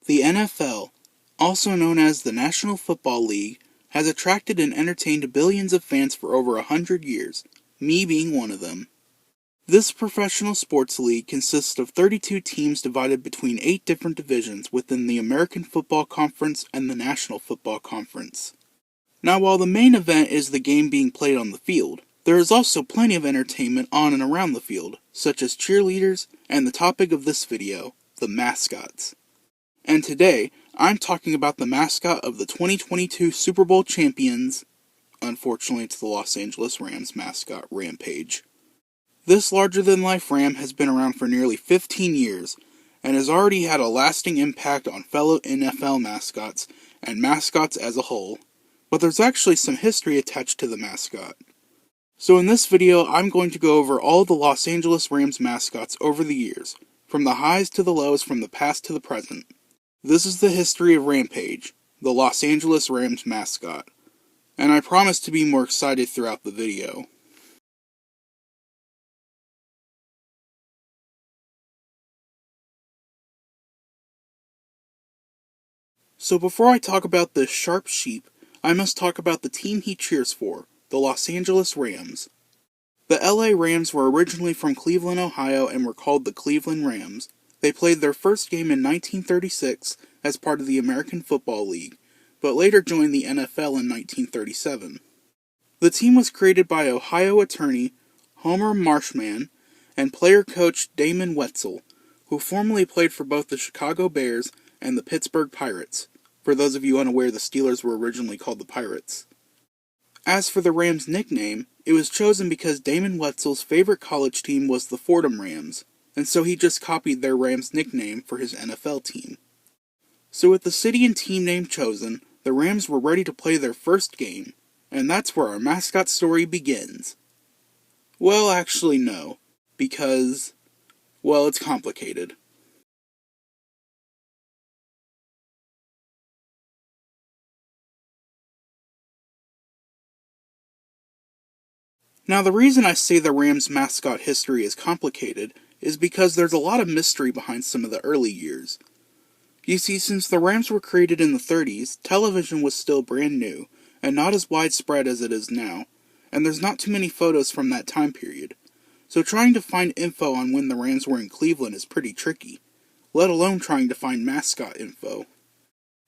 The NFL, also known as the National Football League, has attracted and entertained billions of fans for over 100 years, me being one of them. This professional sports league consists of 32 teams divided between 8 different divisions within the American Football Conference and the National Football Conference. Now, while the main event is the game being played on the field, there is also plenty of entertainment on and around the field, such as cheerleaders and the topic of this video, the mascots. And today, I'm talking about the mascot of the 2022 Super Bowl champions. Unfortunately, it's the Los Angeles Rams mascot, Rampage. This larger-than-life ram has been around for nearly 15 years, and has already had a lasting impact on fellow NFL mascots, and mascots as a whole. But there's actually some history attached to the mascot. So in this video, I'm going to go over all the Los Angeles Rams mascots over the years, from the highs to the lows, from the past to the present. This is the history of Rampage, the Los Angeles Rams mascot, and I promise to be more excited throughout the video. So before I talk about this sharp sheep, I must talk about the team he cheers for, the Los Angeles Rams. The LA Rams were originally from Cleveland, Ohio, and were called the Cleveland Rams. They played their first game in 1936 as part of the American Football League, but later joined the NFL in 1937. The team was created by Ohio attorney Homer Marshman and player-coach Damon Wetzel, who formerly played for both the Chicago Bears and the Pittsburgh Pirates. For those of you unaware, the Steelers were originally called the Pirates. As for the Rams' nickname, it was chosen because Damon Wetzel's favorite college team was the Fordham Rams, and so he just copied their Rams nickname for his NFL team. So with the city and team name chosen, the Rams were ready to play their first game, and that's where our mascot story begins. Well, actually no, because, well, it's complicated. Now, the reason I say the Rams' mascot history is complicated is because there's a lot of mystery behind some of the early years. You see, since the Rams were created in the 30s, television was still brand new, and not as widespread as it is now, and there's not too many photos from that time period. So trying to find info on when the Rams were in Cleveland is pretty tricky, let alone trying to find mascot info.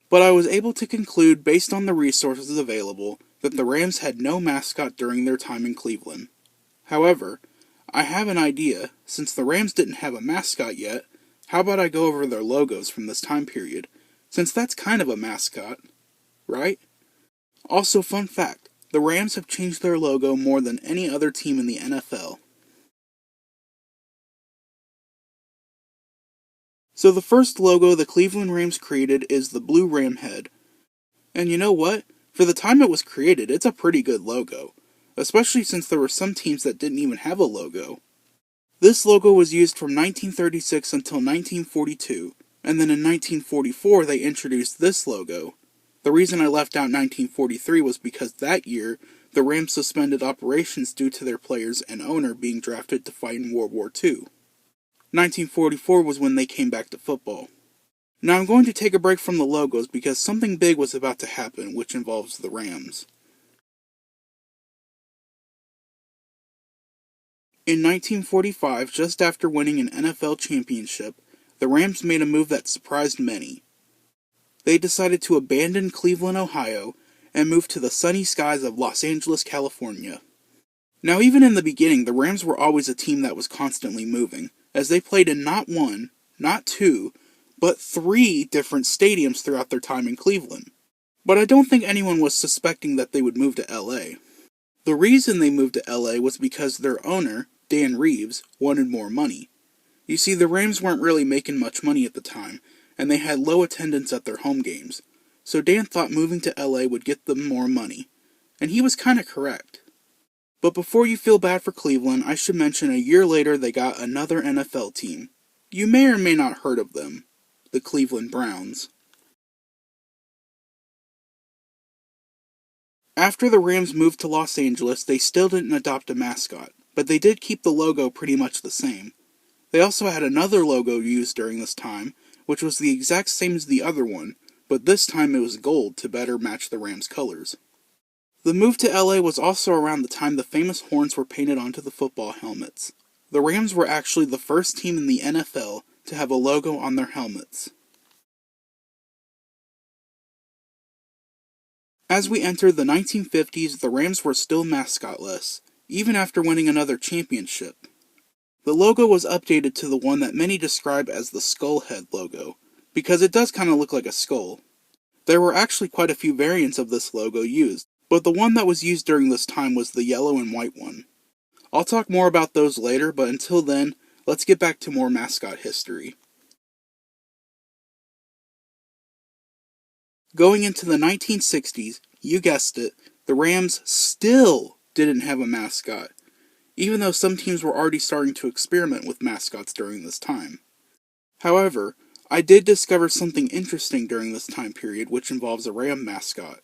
But I was able to conclude, based on the resources available, that the Rams had no mascot during their time in Cleveland. However, I have an idea. Since the Rams didn't have a mascot yet, how about I go over their logos from this time period, since that's kind of a mascot, right? Also, fun fact, the Rams have changed their logo more than any other team in the NFL. So the first logo the Cleveland Rams created is the blue ram head. And you know what? For the time it was created, it's a pretty good logo, especially since there were some teams that didn't even have a logo. This logo was used from 1936 until 1942, and then in 1944 they introduced this logo. The reason I left out 1943 was because that year, the Rams suspended operations due to their players and owner being drafted to fight in World War II. 1944 was when they came back to football. Now I'm going to take a break from the logos because something big was about to happen, which involves the Rams. In 1945, just after winning an NFL championship, the Rams made a move that surprised many. They decided to abandon Cleveland, Ohio, and move to the sunny skies of Los Angeles, California. Now even in the beginning, the Rams were always a team that was constantly moving, as they played in not one, not two, but 3 different stadiums throughout their time in Cleveland. But I don't think anyone was suspecting that they would move to LA. The reason they moved to LA was because their owner, Dan Reeves, wanted more money. You see, the Rams weren't really making much money at the time, and they had low attendance at their home games, so Dan thought moving to LA would get them more money. And he was kinda correct. But before you feel bad for Cleveland, I should mention a year later they got another NFL team. You may or may not heard of them. The Cleveland Browns. After the Rams moved to Los Angeles, they still didn't adopt a mascot, but they did keep the logo pretty much the same. They also had another logo used during this time, which was the exact same as the other one, but this time it was gold to better match the Rams' colors. The move to LA was also around the time the famous horns were painted onto the football helmets. The Rams were actually the first team in the NFL to have a logo on their helmets. As we entered the 1950s, the Rams were still mascotless, even after winning another championship. The logo was updated to the one that many describe as the skull head logo, because it does kind of look like a skull. There were actually quite a few variants of this logo used, but the one that was used during this time was the yellow and white one. I'll talk more about those later, but until then, let's get back to more mascot history. Going into the 1960s, you guessed it, the Rams still didn't have a mascot, even though some teams were already starting to experiment with mascots during this time. However, I did discover something interesting during this time period which involves a Ram mascot.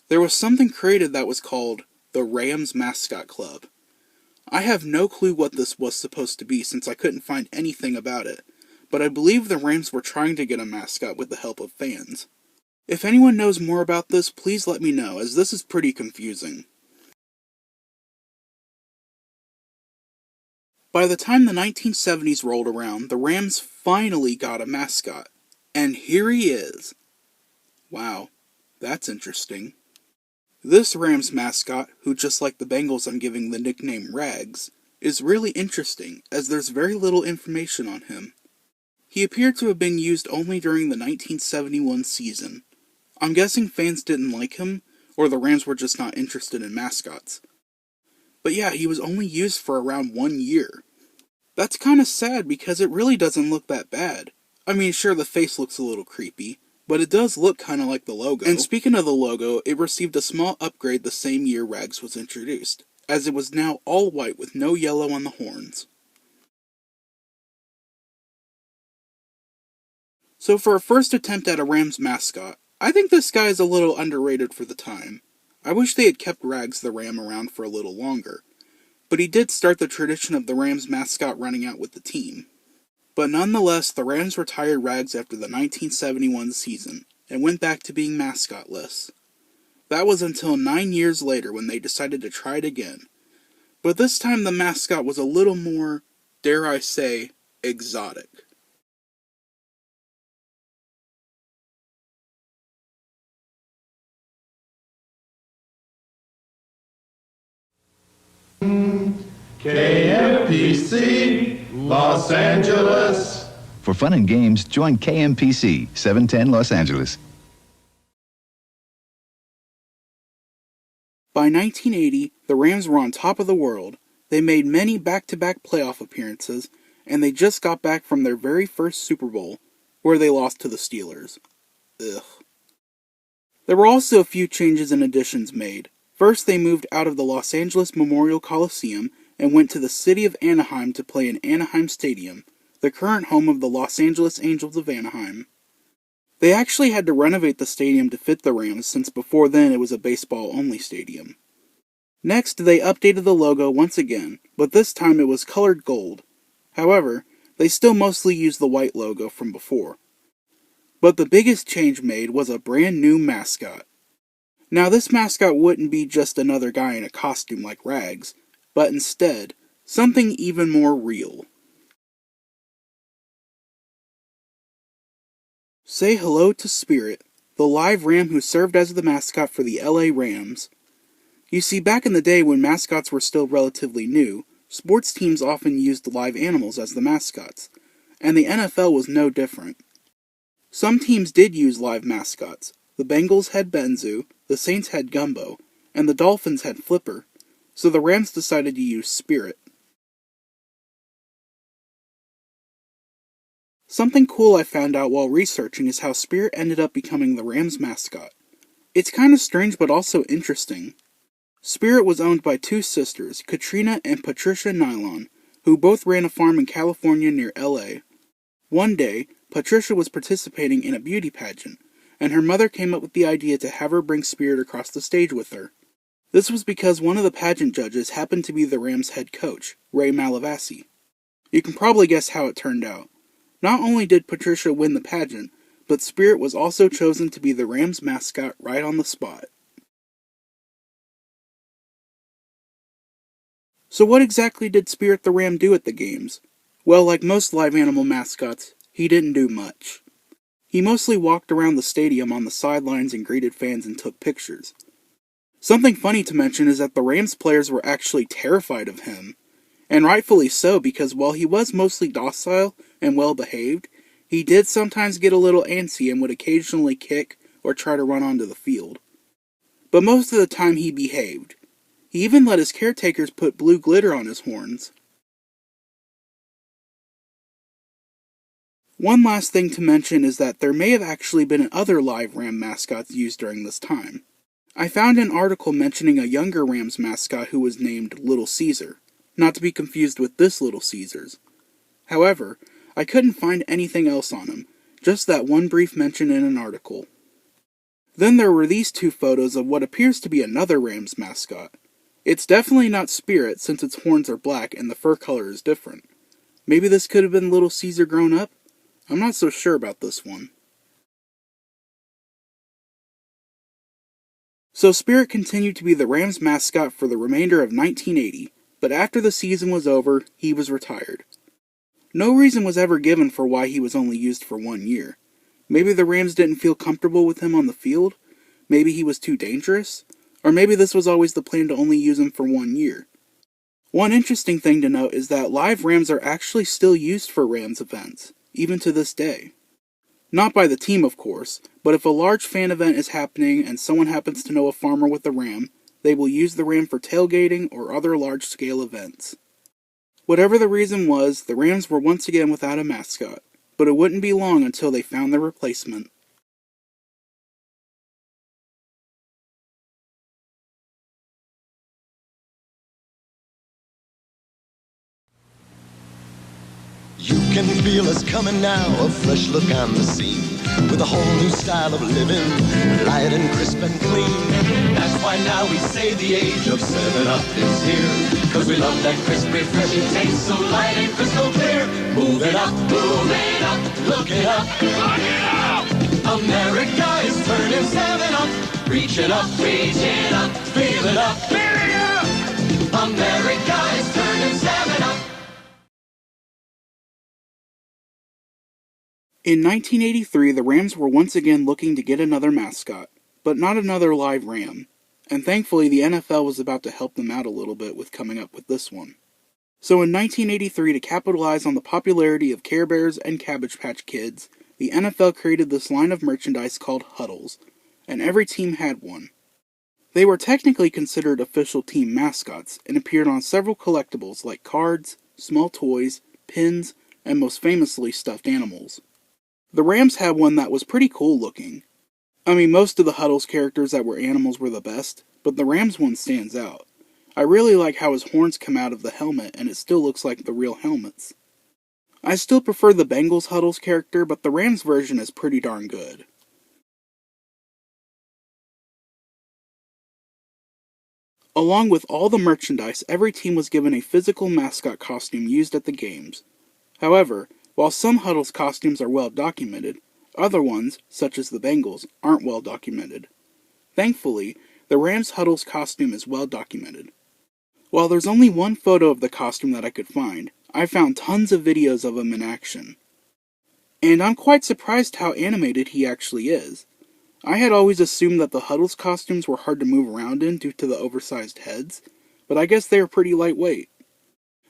There was something created that was called the Rams Mascot Club. I have no clue what this was supposed to be since I couldn't find anything about it, but I believe the Rams were trying to get a mascot with the help of fans. If anyone knows more about this, please let me know, as this is pretty confusing. By the time the 1970s rolled around, the Rams finally got a mascot. And here he is. Wow, that's interesting. This Rams mascot, who just like the Bengals I'm giving the nickname Rags, is really interesting as there's very little information on him. He appeared to have been used only during the 1971 season. I'm guessing fans didn't like him, or the Rams were just not interested in mascots. But yeah, he was only used for around 1 year. That's kinda sad because it really doesn't look that bad. I mean, sure, the face looks a little creepy, but it does look kinda like the logo. And speaking of the logo, it received a small upgrade the same year Rags was introduced, as it was now all white with no yellow on the horns. So for a first attempt at a Rams mascot, I think this guy is a little underrated for the time. I wish they had kept Rags the Ram around for a little longer, but he did start the tradition of the Rams mascot running out with the team. But nonetheless, the Rams retired Rags after the 1971 season, and went back to being mascotless. That was until 9 years later when they decided to try it again. But this time the mascot was a little more, dare I say, exotic. KMPC, Los Angeles. For fun and games, join KMPC, 710 Los Angeles. By 1980, the Rams were on top of the world. They made many back-to-back playoff appearances, and they just got back from their very first Super Bowl, where they lost to the Steelers. Ugh. There were also a few changes and additions made. First, they moved out of the Los Angeles Memorial Coliseum and went to the city of Anaheim to play in Anaheim Stadium, the current home of the Los Angeles Angels of Anaheim. They actually had to renovate the stadium to fit the Rams, since before then it was a baseball-only stadium. Next, they updated the logo once again, but this time it was colored gold. However, they still mostly used the white logo from before. But the biggest change made was a brand new mascot. Now, this mascot wouldn't be just another guy in a costume like Rags, but instead, something even more real. Say hello to Spirit, the live ram who served as the mascot for the LA Rams. You see, back in the day when mascots were still relatively new, sports teams often used live animals as the mascots, and the NFL was no different. Some teams did use live mascots. The Bengals had Benzu, the Saints had Gumbo, and the Dolphins had Flipper, so the Rams decided to use Spirit. Something cool I found out while researching is how Spirit ended up becoming the Rams mascot. It's kind of strange but also interesting. Spirit was owned by two sisters, Katrina and Patricia Nylon, who both ran a farm in California near LA. One day, Patricia was participating in a beauty pageant, and her mother came up with the idea to have her bring Spirit across the stage with her. This was because one of the pageant judges happened to be the Rams' head coach, Ray Malavasi. You can probably guess how it turned out. Not only did Patricia win the pageant, but Spirit was also chosen to be the Rams mascot right on the spot. So what exactly did Spirit the Ram do at the games? Well, like most live animal mascots, he didn't do much. He mostly walked around the stadium on the sidelines and greeted fans and took pictures. Something funny to mention is that the Rams players were actually terrified of him. And rightfully so, because while he was mostly docile and well-behaved, he did sometimes get a little antsy and would occasionally kick or try to run onto the field. But most of the time he behaved. He even let his caretakers put blue glitter on his horns. One last thing to mention is that there may have actually been other live Ram mascots used during this time. I found an article mentioning a younger Rams mascot who was named Little Caesar, not to be confused with this Little Caesars. However, I couldn't find anything else on him, just that one brief mention in an article. Then there were these two photos of what appears to be another Rams mascot. It's definitely not Spirit since its horns are black and the fur color is different. Maybe this could have been Little Caesar grown up? I'm not so sure about this one. So Spirit continued to be the Rams mascot for the remainder of 1980, but after the season was over, he was retired. No reason was ever given for why he was only used for 1 year. Maybe the Rams didn't feel comfortable with him on the field, maybe he was too dangerous, or maybe this was always the plan to only use him for 1 year. One interesting thing to note is that live Rams are actually still used for Rams events, even to this day. Not by the team, of course, but if a large fan event is happening and someone happens to know a farmer with a ram, they will use the ram for tailgating or other large-scale events. Whatever the reason was, the Rams were once again without a mascot, but it wouldn't be long until they found their replacement. You can feel us coming now, a fresh look on the scene, with a whole new style of living, light and crisp and clean. That's why now we say the age of 7-Up is here, cause we love that crisp, refreshing taste, so light and crystal clear. Move it up, look it up, look it up. America is turning 7-Up, reaching up, feel it up, America is turning 7-Up. In 1983, the Rams were once again looking to get another mascot, but not another live Ram, and thankfully the NFL was about to help them out a little bit with coming up with this one. So in 1983, to capitalize on the popularity of Care Bears and Cabbage Patch Kids, the NFL created this line of merchandise called Huddles, and every team had one. They were technically considered official team mascots, and appeared on several collectibles like cards, small toys, pins, and most famously stuffed animals. The Rams had one that was pretty cool looking. I mean, most of the Huddles characters that were animals were the best, but the Rams one stands out. I really like how his horns come out of the helmet and it still looks like the real helmets. I still prefer the Bengals Huddles character, but the Rams version is pretty darn good. Along with all the merchandise, every team was given a physical mascot costume used at the games. However, while some Huddles costumes are well documented, other ones, such as the Bengals, aren't well documented. Thankfully, the Rams Huddles costume is well documented. While there's only one photo of the costume that I could find, I found tons of videos of him in action. And I'm quite surprised how animated he actually is. I had always assumed that the Huddles costumes were hard to move around in due to the oversized heads, but I guess they are pretty lightweight.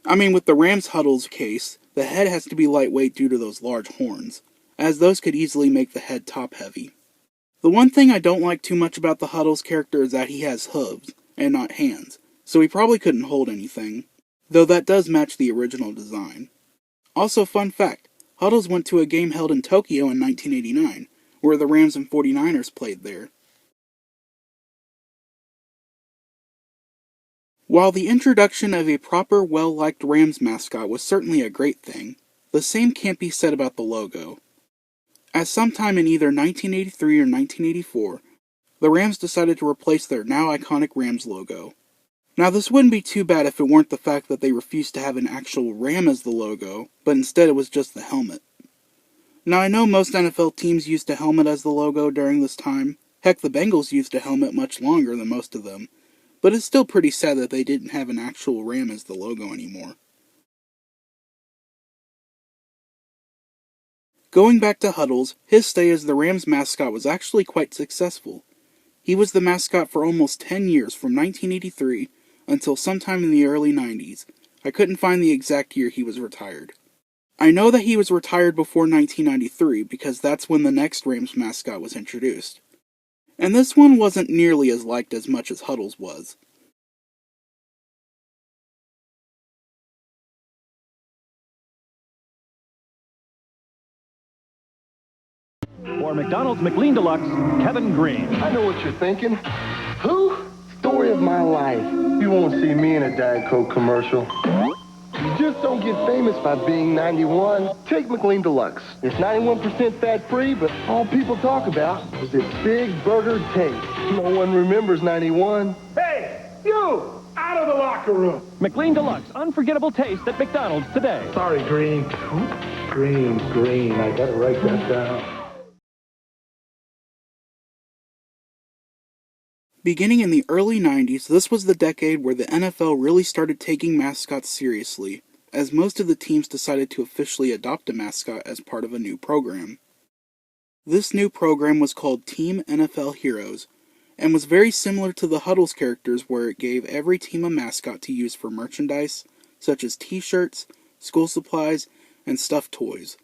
I mean, with the Rams Huddles case, the head has to be lightweight due to those large horns, as those could easily make the head top-heavy. The one thing I don't like too much about the Huddles character is that he has hooves, and not hands, so he probably couldn't hold anything, though that does match the original design. Also, fun fact, Huddles went to a game held in Tokyo in 1989, where the Rams and 49ers played there. While the introduction of a proper, well-liked Rams mascot was certainly a great thing, the same can't be said about the logo. As sometime in either 1983 or 1984, the Rams decided to replace their now iconic Rams logo. Now this wouldn't be too bad if it weren't the fact that they refused to have an actual ram as the logo, but instead it was just the helmet. Now, I know most NFL teams used a helmet as the logo during this time. Heck, the Bengals used a helmet much longer than most of them. But it's still pretty sad that they didn't have an actual ram as the logo anymore. Going back to Huddles, his stay as the Rams mascot was actually quite successful. He was the mascot for almost 10 years, from 1983 until sometime in the early 90s. I couldn't find the exact year he was retired. I know that he was retired before 1993 because that's when the next Rams mascot was introduced. And this one wasn't nearly as liked as much as Huddles was. For McDonald's McLean Deluxe, Kevin Green. I know what you're thinking. Who? Story of my life. You won't see me in a Diet Coke commercial. You just don't get famous by being 91. Take McLean Deluxe. It's 91% fat-free, but all people talk about is its big burger taste. No one remembers 91. Hey, you! Out of the locker room! McLean Deluxe, unforgettable taste at McDonald's today. Sorry, Green. Green. I gotta write that down. Beginning in the early 90s, this was the decade where the NFL really started taking mascots seriously, as most of the teams decided to officially adopt a mascot as part of a new program. This new program was called Team NFL Heroes, and was very similar to the Huddles characters, where it gave every team a mascot to use for merchandise, such as t-shirts, school supplies, and stuffed toys.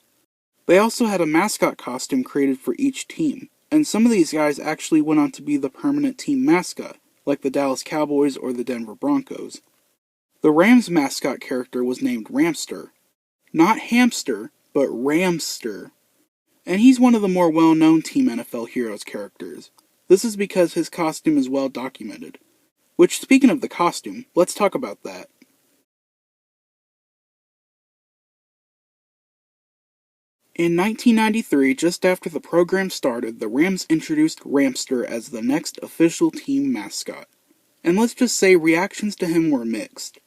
They also had a mascot costume created for each team, and some of these guys actually went on to be the permanent team mascot, like the Dallas Cowboys or the Denver Broncos. The Rams mascot character was named Ramster. Not hamster, but Ramster. And he's one of the more well-known Team NFL Heroes characters. This is because his costume is well documented. Which, speaking of the costume, let's talk about that. In 1993, just after the program started, the Rams introduced Ramster as the next official team mascot. And let's just say reactions to him were mixed.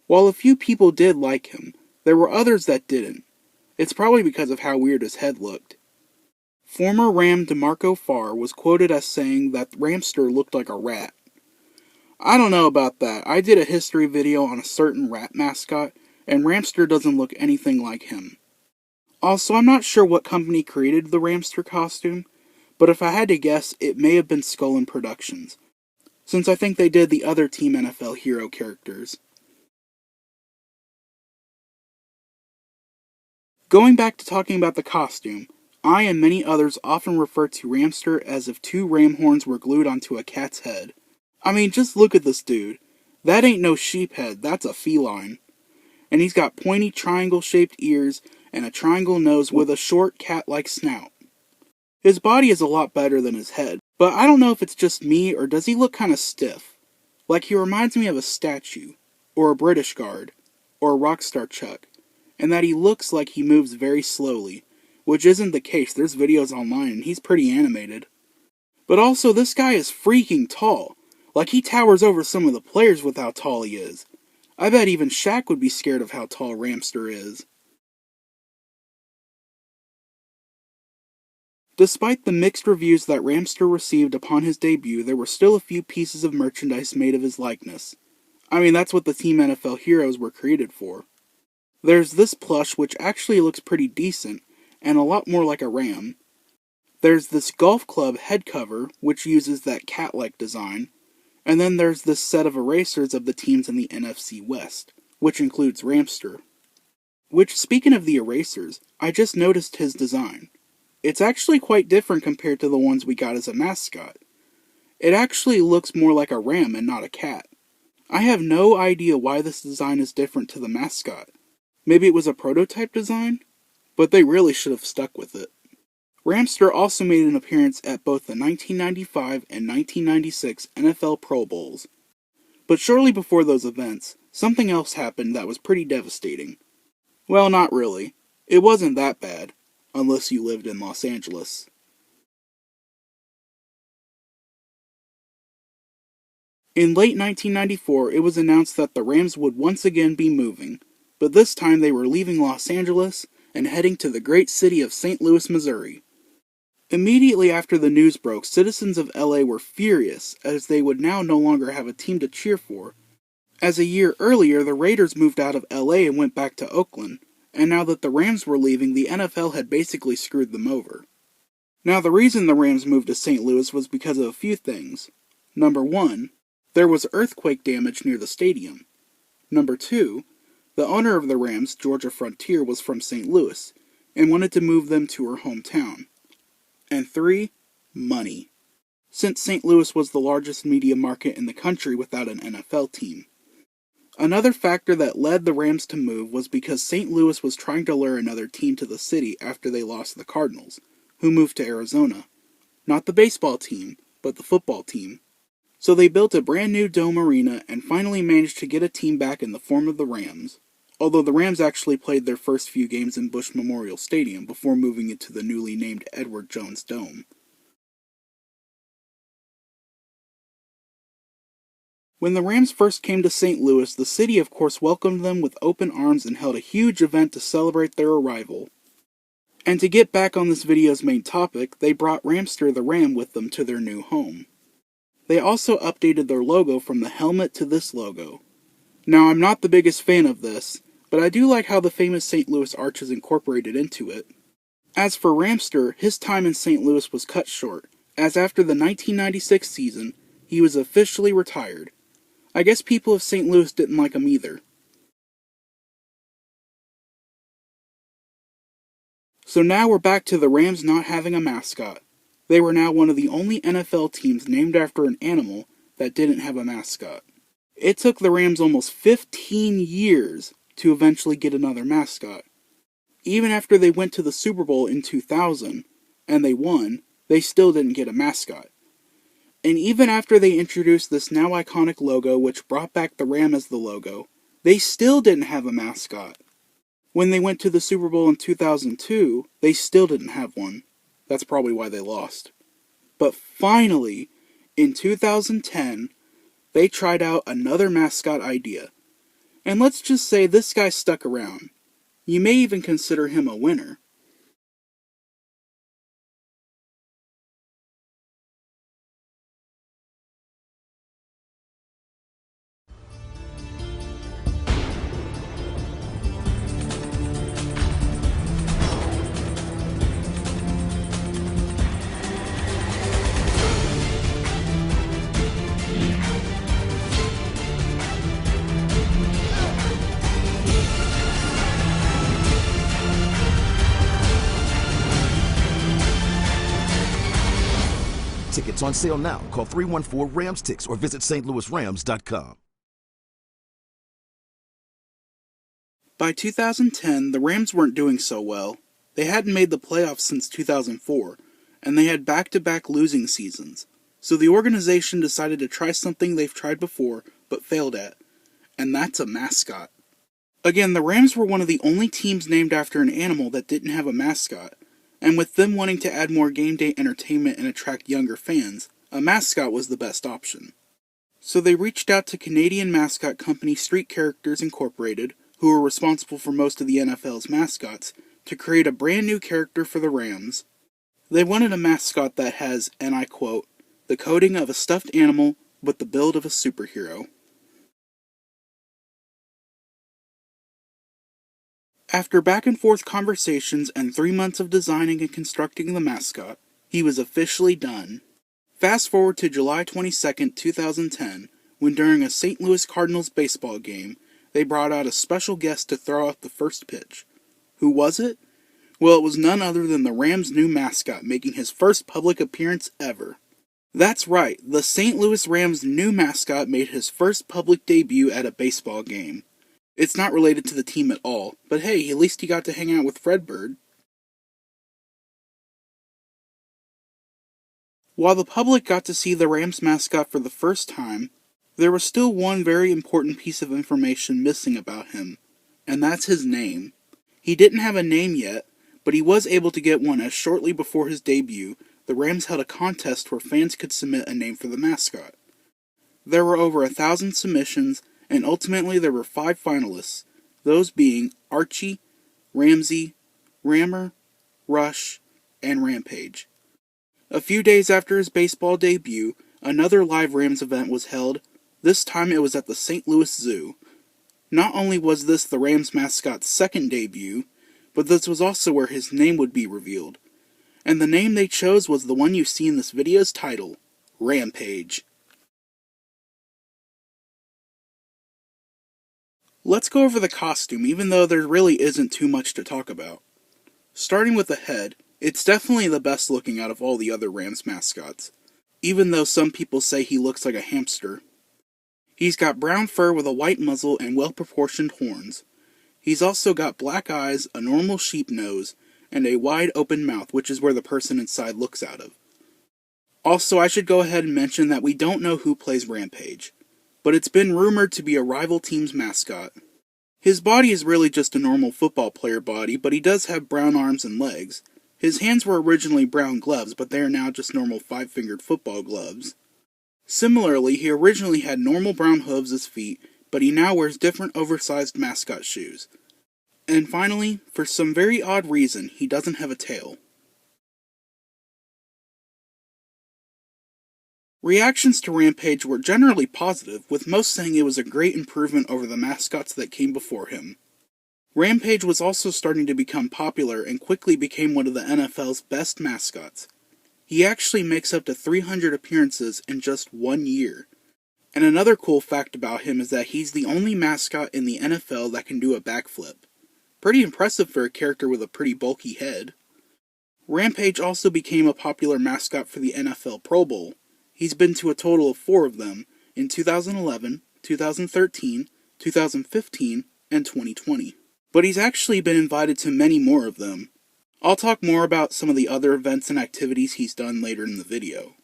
While a few people did like him, there were others that didn't. It's probably because of how weird his head looked. Former Ram DeMarco Farr was quoted as saying that Ramster looked like a rat. I don't know about that. I did a history video on a certain rat mascot, and Ramster doesn't look anything like him. Also, I'm not sure what company created the Ramster costume, but if I had to guess, it may have been Skull Productions, since I think they did the other Team NFL hero characters. Going back to talking about the costume, I and many others often refer to Ramster as if two ram horns were glued onto a cat's head. I mean, just look at this dude. That ain't no sheep head, that's a feline. And he's got pointy triangle-shaped ears and a triangle nose with a short cat-like snout. His body is a lot better than his head, but I don't know if it's just me or does he look kinda stiff. Like he reminds me of a statue, or a British guard, or a Rockstar Chuck, and that he looks like he moves very slowly, which isn't the case. There's videos online and he's pretty animated. But also, this guy is freaking tall. Like he towers over some of the players with how tall he is. I bet even Shaq would be scared of how tall Ramster is. Despite the mixed reviews that Ramster received upon his debut, there were still a few pieces of merchandise made of his likeness. I mean, that's what the Team NFL Heroes were created for. There's this plush, which actually looks pretty decent, and a lot more like a ram. There's this golf club head cover, which uses that cat-like design. And then there's this set of erasers of the teams in the NFC West, which includes Ramster. Which, speaking of the erasers, I just noticed his design. It's actually quite different compared to the ones we got as a mascot. It actually looks more like a ram and not a cat. I have no idea why this design is different to the mascot. Maybe it was a prototype design? But they really should have stuck with it. Ramster also made an appearance at both the 1995 and 1996 NFL Pro Bowls. But shortly before those events, something else happened that was pretty devastating. Well, not really. It wasn't that bad, unless you lived in Los Angeles. In late 1994, it was announced that the Rams would once again be moving, but this time they were leaving Los Angeles and heading to the great city of St. Louis, Missouri. Immediately after the news broke, citizens of LA were furious, as they would now no longer have a team to cheer for, as a year earlier the Raiders moved out of LA and went back to Oakland, and now that the Rams were leaving, the NFL had basically screwed them over. Now the reason the Rams moved to St. Louis was because of a few things. Number 1, there was earthquake damage near the stadium. Number 2, the owner of the Rams, Georgia Frontier, was from St. Louis, and wanted to move them to her hometown. And 3, money, since St. Louis was the largest media market in the country without an NFL team. Another factor that led the Rams to move was because St. Louis was trying to lure another team to the city after they lost the Cardinals, who moved to Arizona. Not the baseball team, but the football team. So they built a brand new dome arena and finally managed to get a team back in the form of the Rams, although the Rams actually played their first few games in Busch Memorial Stadium before moving it to the newly named Edward Jones Dome. When the Rams first came to St. Louis, the city of course welcomed them with open arms and held a huge event to celebrate their arrival. And to get back on this video's main topic, they brought Ramster the Ram with them to their new home. They also updated their logo from the helmet to this logo. Now, I'm not the biggest fan of this, but I do like how the famous St. Louis arch is incorporated into it. As for Ramster, his time in St. Louis was cut short, as after the 1996 season, he was officially retired. I guess people of St. Louis didn't like him either. So now we're back to the Rams not having a mascot. They were now one of the only NFL teams named after an animal that didn't have a mascot. It took the Rams almost 15 years to eventually get another mascot. Even after they went to the Super Bowl in 2000, and they won, they still didn't get a mascot. And even after they introduced this now iconic logo, which brought back the Ram as the logo, they still didn't have a mascot. When they went to the Super Bowl in 2002, they still didn't have one. That's probably why they lost. But finally, in 2010, they tried out another mascot idea. And let's just say this guy stuck around. You may even consider him a winner. Tickets on sale now. Call 314-RAMS-TICKS or visit stlouisrams.com. By 2010, the Rams weren't doing so well. They hadn't made the playoffs since 2004, and they had back-to-back losing seasons. So the organization decided to try something they've tried before, but failed at, and that's a mascot. Again, the Rams were one of the only teams named after an animal that didn't have a mascot, and with them wanting to add more game day entertainment and attract younger fans, a mascot was the best option. So they reached out to Canadian mascot company Street Characters Incorporated, who were responsible for most of the NFL's mascots, to create a brand new character for the Rams. They wanted a mascot that has, and I quote, the coding of a stuffed animal, but the build of a superhero. After back-and-forth conversations and 3 months of designing and constructing the mascot, he was officially done. Fast forward to July 22, 2010, when during a St. Louis Cardinals baseball game, they brought out a special guest to throw out the first pitch. Who was it? Well, it was none other than the Rams' new mascot making his first public appearance ever. That's right, the St. Louis Rams' new mascot made his first public debut at a baseball game. It's not related to the team at all, but hey, at least he got to hang out with Fredbird. While the public got to see the Rams mascot for the first time, there was still one very important piece of information missing about him, and that's his name. He didn't have a name yet, but he was able to get one as shortly before his debut, the Rams held a contest where fans could submit a name for the mascot. There were over 1,000 submissions, and ultimately there were 5 finalists, those being Archie, Ramsey, Rammer, Rush, and Rampage. A few days after his baseball debut, another live Rams event was held. This time it was at the St. Louis Zoo. Not only was this the Rams mascot's second debut, but this was also where his name would be revealed. And the name they chose was the one you see in this video's title, Rampage. Let's go over the costume, even though there really isn't too much to talk about. Starting with the head, it's definitely the best looking out of all the other Rams mascots, even though some people say he looks like a hamster. He's got brown fur with a white muzzle and well-proportioned horns. He's also got black eyes, a normal sheep nose, and a wide open mouth, which is where the person inside looks out of. Also, I should go ahead and mention that we don't know who plays Rampage, but it's been rumored to be a rival team's mascot. His body is really just a normal football player body, but he does have brown arms and legs. His hands were originally brown gloves, but they are now just normal 5-fingered football gloves. Similarly, he originally had normal brown hooves as feet, but he now wears different oversized mascot shoes. And finally, for some very odd reason, he doesn't have a tail. Reactions to Rampage were generally positive, with most saying it was a great improvement over the mascots that came before him. Rampage was also starting to become popular and quickly became one of the NFL's best mascots. He actually makes up to 300 appearances in just 1 year. And another cool fact about him is that he's the only mascot in the NFL that can do a backflip. Pretty impressive for a character with a pretty bulky head. Rampage also became a popular mascot for the NFL Pro Bowl. He's been to a total of 4 of them in 2011, 2013, 2015, and 2020. But he's actually been invited to many more of them. I'll talk more about some of the other events and activities he's done later in the video.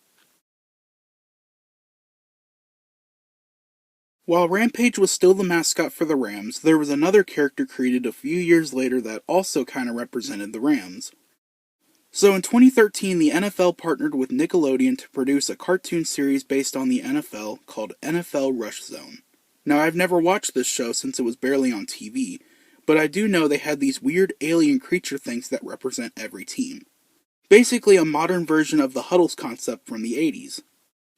While Rampage was still the mascot for the Rams, there was another character created a few years later that also kinda represented the Rams. So in 2013, the NFL partnered with Nickelodeon to produce a cartoon series based on the NFL called NFL Rush Zone. Now, I've never watched this show since it was barely on TV, but I do know they had these weird alien creature things that represent every team. Basically a modern version of the Huddles concept from the 80s.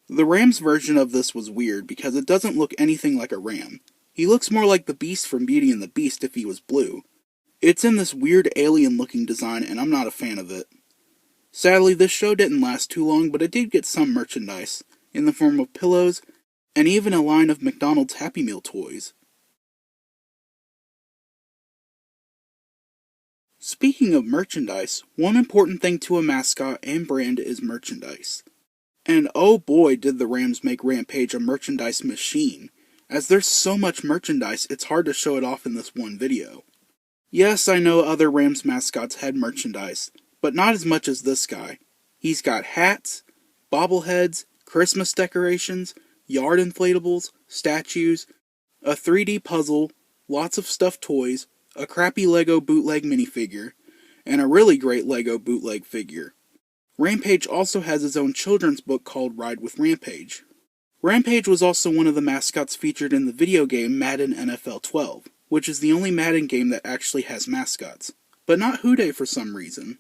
The Rams version of this was weird because it doesn't look anything like a ram. He looks more like the Beast from Beauty and the Beast if he was blue. It's in this weird alien looking design and I'm not a fan of it. Sadly, this show didn't last too long, but it did get some merchandise, in the form of pillows, and even a line of McDonald's Happy Meal toys. Speaking of merchandise, one important thing to a mascot and brand is merchandise. And oh boy did the Rams make Rampage a merchandise machine. As there's so much merchandise, it's hard to show it off in this one video. Yes, I know other Rams mascots had merchandise, but not as much as this guy. He's got hats, bobbleheads, Christmas decorations, yard inflatables, statues, a 3D puzzle, lots of stuffed toys, a crappy Lego bootleg minifigure, and a really great Lego bootleg figure. Rampage also has his own children's book called Ride with Rampage. Rampage was also one of the mascots featured in the video game Madden NFL 12, which is the only Madden game that actually has mascots, but not Houday for some reason.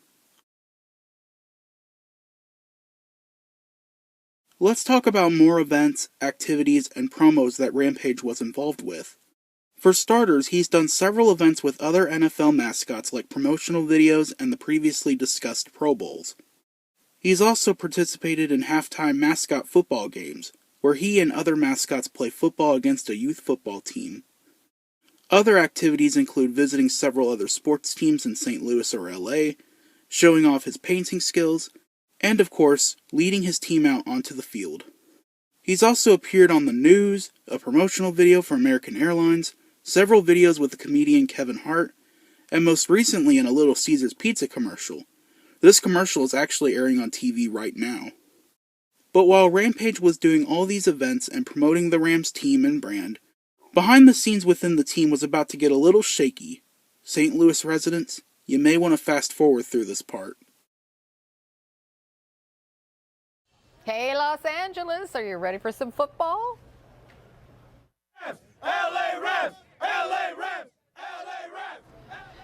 Let's talk about more events, activities, and promos that Rampage was involved with. For starters, he's done several events with other NFL mascots like promotional videos and the previously discussed Pro Bowls. He's also participated in halftime mascot football games, where he and other mascots play football against a youth football team. Other activities include visiting several other sports teams in St. Louis or LA, showing off his painting skills, and of course, leading his team out onto the field. He's also appeared on the news, a promotional video for American Airlines, several videos with the comedian Kevin Hart, and most recently in a Little Caesars Pizza commercial. This commercial is actually airing on TV right now. But while Rampage was doing all these events and promoting the Rams team and brand, behind the scenes within the team was about to get a little shaky. St. Louis residents, you may want to fast forward through this part. Hey, Los Angeles, are you ready for some football? Rams! LA Rams! LA Rams! LA Rams!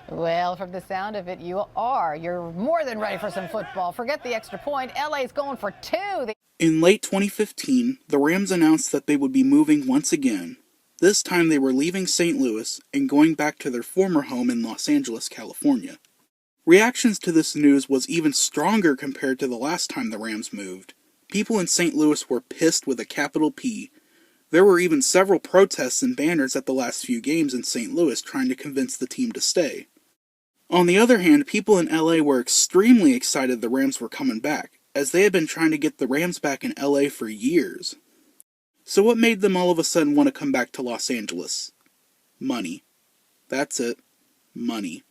Well, from the sound of it, you are. You're more than ready for some football. Forget the extra point. LA's going for 2. In late 2015, the Rams announced that they would be moving once again. This time they were leaving St. Louis and going back to their former home in Los Angeles, California. Reactions to this news was even stronger compared to the last time the Rams moved. People in St. Louis were pissed with a capital P. There were even several protests and banners at the last few games in St. Louis trying to convince the team to stay. On the other hand, people in LA were extremely excited the Rams were coming back, as they had been trying to get the Rams back in LA for years. So what made them all of a sudden want to come back to Los Angeles? Money. That's it. Money.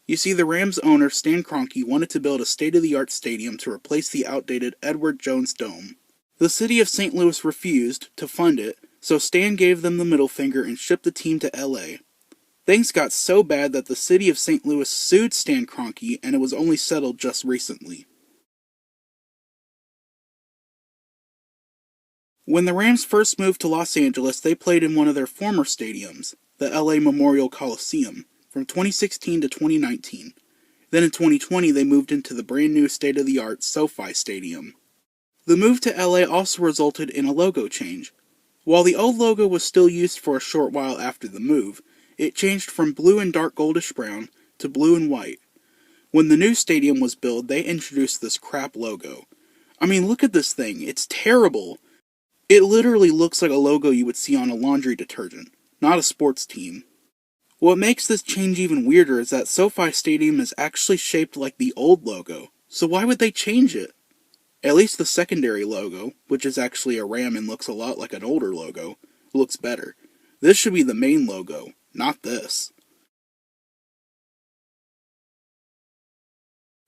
You see, the Rams owner, Stan Kroenke, wanted to build a state-of-the-art stadium to replace the outdated Edward Jones Dome. The city of St. Louis refused to fund it, so Stan gave them the middle finger and shipped the team to LA. Things got so bad that the city of St. Louis sued Stan Kroenke, and it was only settled just recently. When the Rams first moved to Los Angeles, they played in one of their former stadiums, the LA Memorial Coliseum, from 2016 to 2019. Then in 2020, they moved into the brand new state-of-the-art SoFi Stadium. The move to LA also resulted in a logo change. While the old logo was still used for a short while after the move, it changed from blue and dark goldish brown to blue and white. When the new stadium was built, they introduced this crap logo. I mean, look at this thing. It's terrible. It literally looks like a logo you would see on a laundry detergent, not a sports team. What makes this change even weirder is that SoFi Stadium is actually shaped like the old logo, so why would they change it? At least the secondary logo, which is actually a ram and looks a lot like an older logo, looks better. This should be the main logo, not this.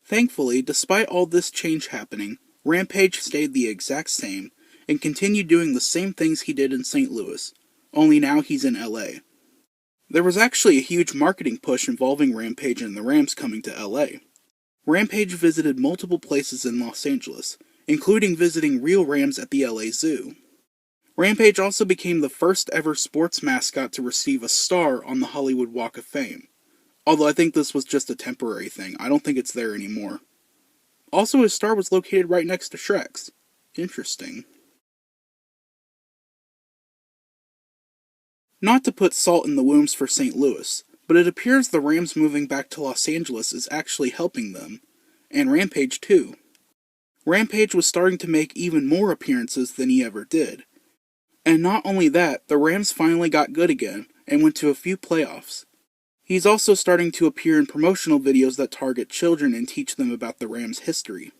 Thankfully, despite all this change happening, Rampage stayed the exact same and continued doing the same things he did in St. Louis, only now he's in LA. There was actually a huge marketing push involving Rampage and the Rams coming to LA. Rampage visited multiple places in Los Angeles, including visiting real Rams at the LA Zoo. Rampage also became the first ever sports mascot to receive a star on the Hollywood Walk of Fame. Although I think this was just a temporary thing, I don't think it's there anymore. Also, his star was located right next to Shrek's. Interesting. Not to put salt in the wounds for St. Louis, but it appears the Rams moving back to Los Angeles is actually helping them, and Rampage too. Rampage was starting to make even more appearances than he ever did. And not only that, the Rams finally got good again, and went to a few playoffs. He's also starting to appear in promotional videos that target children and teach them about the Rams' history.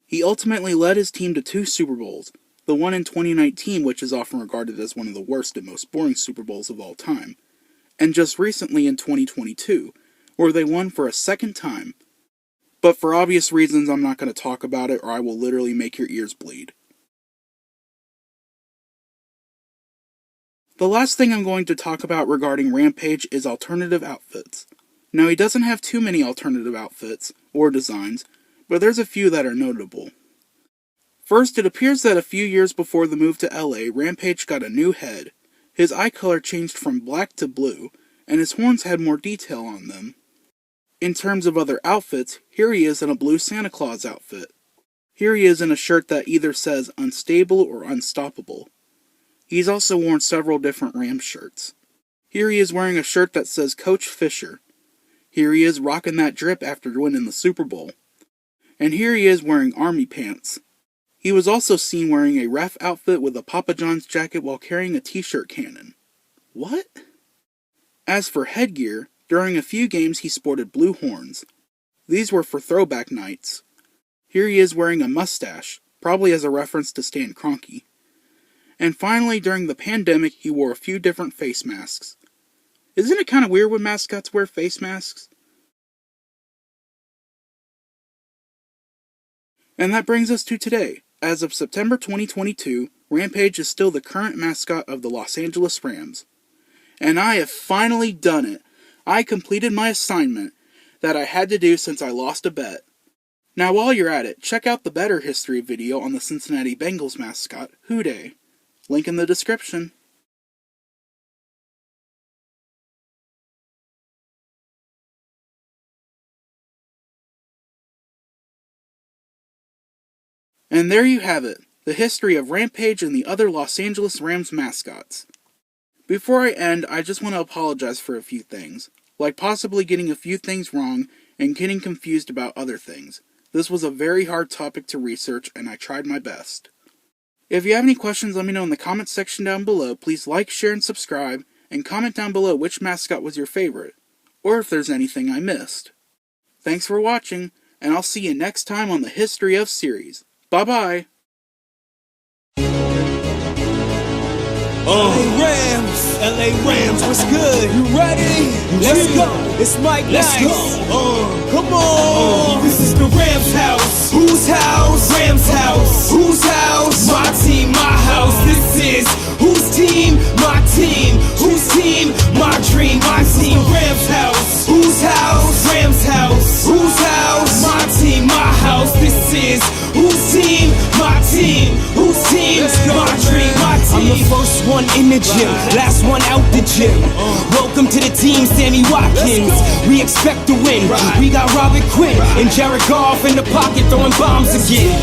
He ultimately led his team to 2 Super Bowls, the one in 2019, which is often regarded as one of the worst and most boring Super Bowls of all time, and just recently in 2022, where they won for a second time. But for obvious reasons, I'm not going to talk about it, or I will literally make your ears bleed. The last thing I'm going to talk about regarding Rampage is alternative outfits. Now, he doesn't have too many alternative outfits, or designs, but there's a few that are notable. First, it appears that a few years before the move to LA, Rampage got a new head. His eye color changed from black to blue, and his horns had more detail on them. In terms of other outfits, here he is in a blue Santa Claus outfit. Here he is in a shirt that either says Unstable or Unstoppable. He's also worn several different Rams shirts. Here he is wearing a shirt that says Coach Fisher. Here he is rocking that drip after winning the Super Bowl. And here he is wearing army pants. He was also seen wearing a ref outfit with a Papa John's jacket while carrying a t-shirt cannon. What? As for headgear, during a few games he sported blue horns. These were for throwback nights. Here he is wearing a mustache, probably as a reference to Stan Kroenke. And finally, during the pandemic, he wore a few different face masks. Isn't it kind of weird when mascots wear face masks? And that brings us to today. As of September 2022, Rampage is still the current mascot of the Los Angeles Rams. And I have finally done it. I completed my assignment that I had to do since I lost a bet. Now while you're at it, check out the Better History video on the Cincinnati Bengals mascot, Houday. Link in the description. And there you have it, the history of Rampage and the other Los Angeles Rams mascots. Before I end, I just want to apologize for a few things, like possibly getting a few things wrong and getting confused about other things. This was a very hard topic to research, and I tried my best. If you have any questions, let me know in the comments section down below. Please like, share, and subscribe, and comment down below which mascot was your favorite, or if there's anything I missed. Thanks for watching, and I'll see you next time on the History of Series. Bye-bye! LA Rams, what's good? You ready? Let's go. It's Mike Let's Nice. Go. Come on. This is the Rams house. Whose house? Rams house. Whose house? My team, my house. This is whose team? My team. Whose team? My dream, my team. Rams house. Whose house? Rams house. Whose house? My team, my house. This is whose team? My team. Whose team? My dream, my team. I'm the first one in the gym, last one out the gym. Welcome to the team, Sammy Watkins. We expect to win. We got Robert Quinn and Jared Goff in the pocket throwing bombs again.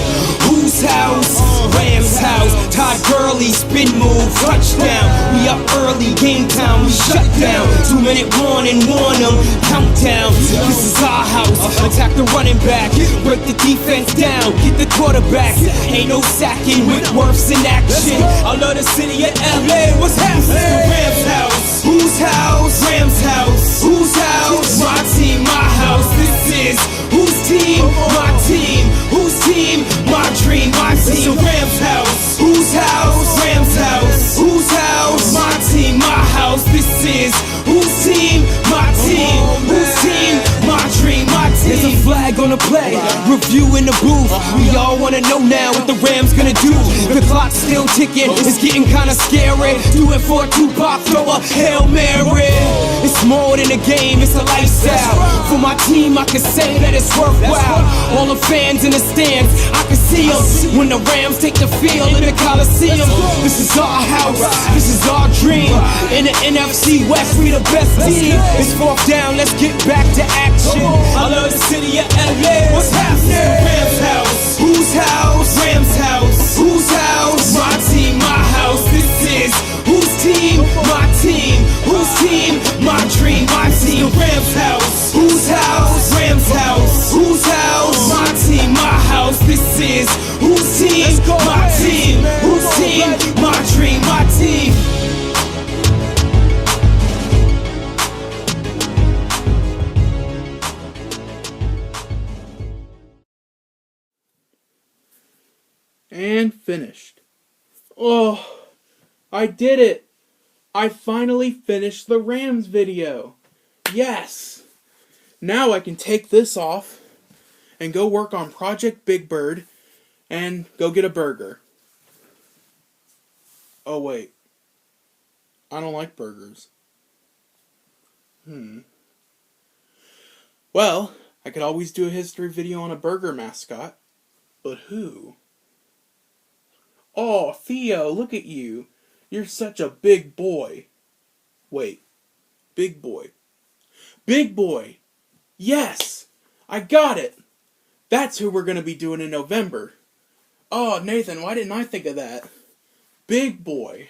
Whose house? Rams house. Todd Gurley, spin move, touchdown. We up early, game time, we shut down. 2-minute warning, warn them, countdown. This is our house. Attack the running back, break the defense down, get the quarterback. Ain't no sacking, Whitworth's in action. I love the city of LA, what's happening? Rams house. Whose house? Rams house. Whose house? My team, my house. This is whose team? My team. Whose team? My dream, my team. Rams house. Whose house? Rams house. Whose house? My team, my house. This is whose team? My team. Whose team? My dream, my team. There's a flag on the play, review in the booth. We all wanna know now what the Rams gonna do. The clock's still ticking, it's getting kinda scary. Do it for Tupac, throw a Hail Mary. It's more than a game, it's a lifestyle. For my team, I can say that it's worthwhile. All the fans in the stands, I can see them when the Rams take the field in the Coliseum. This is our house, this is our dream. In the NFC West, we the best team. It's fourth down, let's get back to action. I love the city of LA, what's happening? Rams house. Whose house? Rams house. Whose house? My team, my house. This is whose team? My team. Whose team? My dream, my team. Rams house. Whose house? Rams house. Whose house? My team, my house. This is whose team? My team. Whose team? My dream, my team. And finished. Oh, I did it! I finally finished the Rams video. Yes! Now I can take this off and go work on Project Big Bird and go get a burger. Oh wait. I don't like burgers. Well, I could always do a history video on a burger mascot. But who? Oh, Theo, look at you. You're such a big boy. Wait. Big boy. Big boy. Yes! I got it! That's who we're going to be doing in November. Oh, Nathan, why didn't I think of that? Big boy.